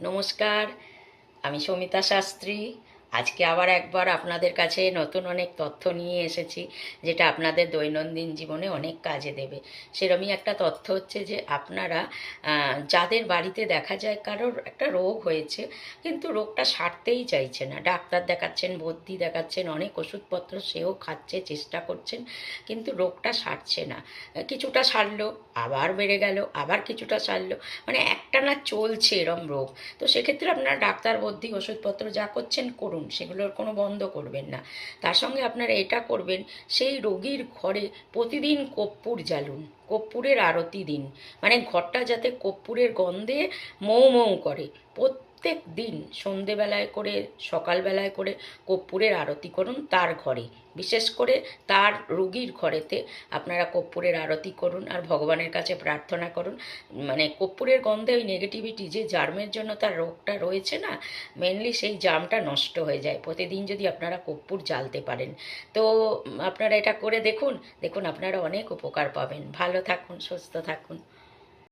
নমস্কার, আমি সমিতা শাস্ত্রী। আজকে আবার একবার আপনাদের কাছে নতুন অনেক তথ্য নিয়ে এসেছি, যেটা আপনাদের দৈনন্দিন জীবনে অনেক কাজে দেবে। সেরকমই একটা তথ্য হচ্ছে যে আপনারা যাদের বাড়িতে দেখা যায় কারোর একটা রোগ হয়েছে, কিন্তু রোগটা সারতেই চাইছে না, ডাক্তার দেখাচ্ছেন, বদ্যি দেখাচ্ছেন, অনেক ওষুধপত্র সেও খাচ্ছে, চেষ্টা করছেন, কিন্তু রোগটা সারছে না। কিছুটা সারলো, আবার বেড়ে গেল, আবার কিছুটা সারলো, মানে একটানা চলছে এরম রোগ। তো সেক্ষেত্রে আপনারা ডাক্তার বদ্যি ওষুধপত্র যা করছেন করুন, সেগুলোর কোনো বন্ধ করবেন না। তার সঙ্গে আপনারা এটা করবেন, সেই রোগীর ঘরে প্রতিদিন কর্পূর জ্বালুন, কর্পূরের আরতি দিন। মানে ঘরটা যাতে কর্পূরের গন্ধে মৌ মৌ করে। প্রত্যেক দিন সন্ধেবেলায় করে, সকালবেলায় করে কর্পূরের আরতি করুন তার ঘরে। বিশেষ করে তার রোগীর ঘরেতে আপনারা কর্পূরের আরতি করুন আর ভগবানের কাছে প্রার্থনা করুন। মানে কর্পূরের গন্ধে ওই নেগেটিভিটি, যে জার্মের জন্য তার রোগটা রয়েছে না, মেনলি সেই জার্মটা নষ্ট হয়ে যায় প্রতিদিন যদি আপনারা কর্পূর জ্বালতে পারেন। তো আপনারা এটা করে দেখুন, দেখুন আপনারা অনেক উপকার পাবেন। ভালো থাকুন, সুস্থ থাকুন।